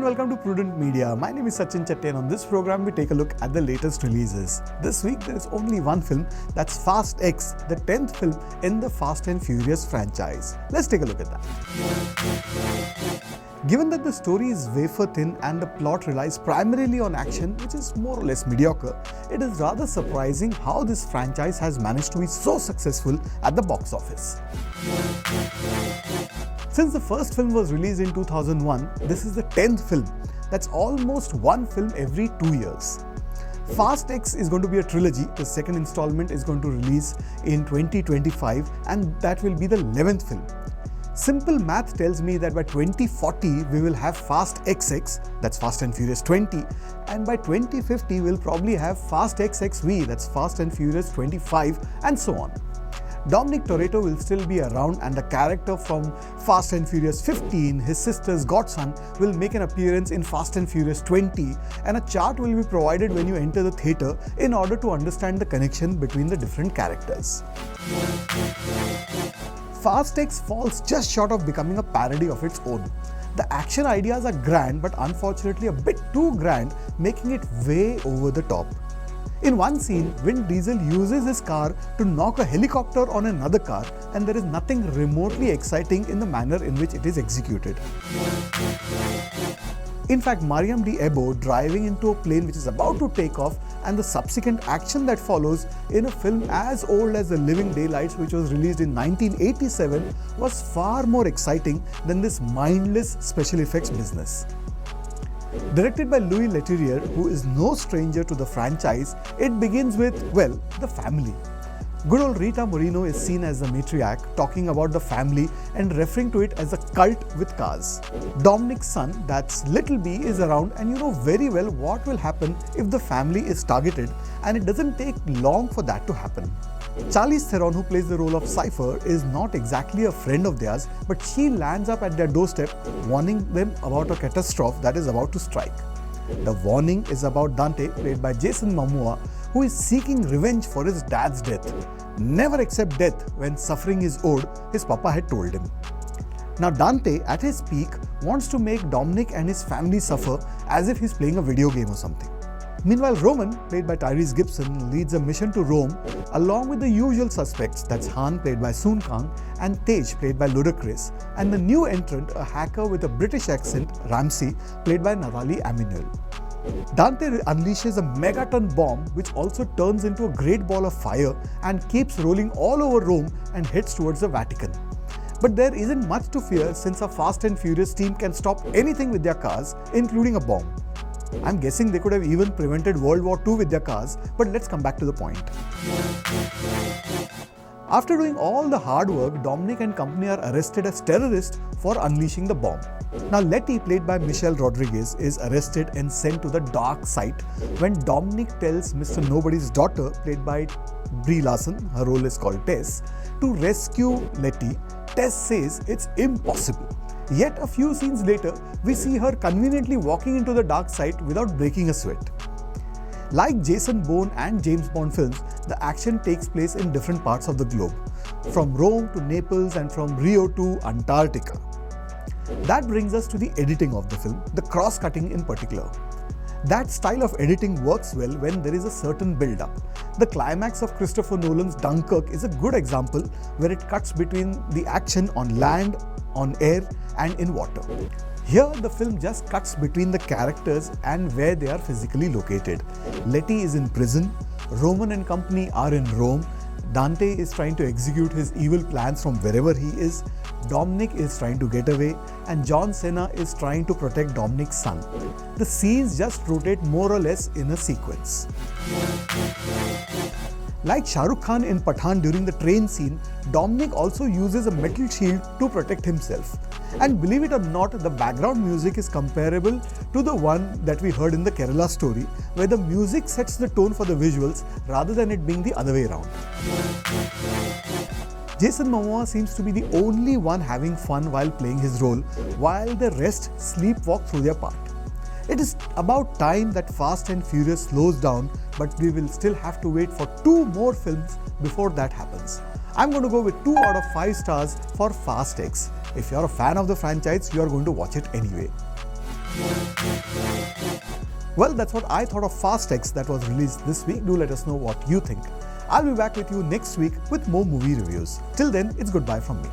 welcome to Prudent Media. My name is Sachin Chatte and on this program we take a look at the latest releases. This week there is only one film, that's Fast X, the 10th film in the Fast and Furious franchise. Let's take a look at that. Given that the story is wafer thin and the plot relies primarily on action, which is more or less mediocre, it is rather surprising how this franchise has managed to be so successful at the box office. Since the first film was released in 2001, this is the 10th film. That's almost one film every 2 years. Fast X is going to be a trilogy. The second installment is going to release in 2025 and that will be the 11th film. Simple math tells me that by 2040 we will have Fast XX, that's Fast and Furious 20, and by 2050 we'll probably have Fast XXV, that's Fast and Furious 25, and so on. Dominic Toretto will still be around and the character from Fast and Furious 15, his sister's godson, will make an appearance in Fast and Furious 20 and a chart will be provided when you enter the theatre in order to understand the connection between the different characters. Fast X falls just short of becoming a parody of its own. The action ideas are grand but unfortunately a bit too grand, making it way over the top. In one scene, Vin Diesel uses his car to knock a helicopter on another car and there is nothing remotely exciting in the manner in which it is executed. In fact, Mariam D. Ebo driving into a plane which is about to take off and the subsequent action that follows in a film as old as The Living Daylights, which was released in 1987, was far more exciting than this mindless special effects business. Directed by Louis Leterrier, who is no stranger to the franchise, it begins with, well, the family. Good old Rita Moreno is seen as the matriarch, talking about the family and referring to it as a cult with cars. Dominic's son, that's Little B, is around and you know very well what will happen if the family is targeted, and it doesn't take long for that to happen. Charlize Theron, who plays the role of Cypher, is not exactly a friend of theirs, but she lands up at their doorstep warning them about a catastrophe that is about to strike. The warning is about Dante, played by Jason Momoa, who is seeking revenge for his dad's death. Never accept death when suffering is owed, his papa had told him. Now Dante, at his peak, wants to make Dominic and his family suffer as if he's playing a video game or something. Meanwhile, Roman, played by Tyrese Gibson, leads a mission to Rome along with the usual suspects, that's Han, played by Soon Kang, and Tej, played by Ludacris, and the new entrant, a hacker with a British accent, Ramsey, played by Nathalie Amenuel. Dante unleashes a megaton bomb which also turns into a great ball of fire and keeps rolling all over Rome and heads towards the Vatican. But there isn't much to fear since a Fast and Furious team can stop anything with their cars, including a bomb. I'm guessing they could have even prevented World War II with their cars, but let's come back to the point. After doing all the hard work, Dominic and company are arrested as terrorists for unleashing the bomb. Now Letty, played by Michelle Rodriguez, is arrested and sent to the dark side when Dominic tells Mr. Nobody's daughter, played by Brie Larson, her role is called Tess, to rescue Letty. Tess says it's impossible. Yet a few scenes later, we see her conveniently walking into the dark side without breaking a sweat. Like Jason Bourne and James Bond films, the action takes place in different parts of the globe, from Rome to Naples and from Rio to Antarctica. That brings us to the editing of the film, the cross-cutting in particular. That style of editing works well when there is a certain build-up. The climax of Christopher Nolan's Dunkirk is a good example where it cuts between the action on land, on air and in water. Here the film just cuts between the characters and where they are physically located. Letty is in prison, Roman and company are in Rome, Dante is trying to execute his evil plans from wherever he is, Dominic is trying to get away, and John Cena is trying to protect Dominic's son. The scenes just rotate more or less in a sequence. Like Shah Rukh Khan in Pathaan during the train scene, Dominic also uses a metal shield to protect himself. And believe it or not, the background music is comparable to the one that we heard in the Kerala story, where the music sets the tone for the visuals rather than it being the other way around. Jason Momoa seems to be the only one having fun while playing his role, while the rest sleepwalk through their part. It is about time that Fast and Furious slows down, but we will still have to wait for 2 more films before that happens. I'm going to go with 2 out of 5 stars for Fast X. If you're a fan of the franchise, you're going to watch it anyway. Well, that's what I thought of Fast X that was released this week. Do let us know what you think. I'll be back with you next week with more movie reviews. Till then, it's goodbye from me.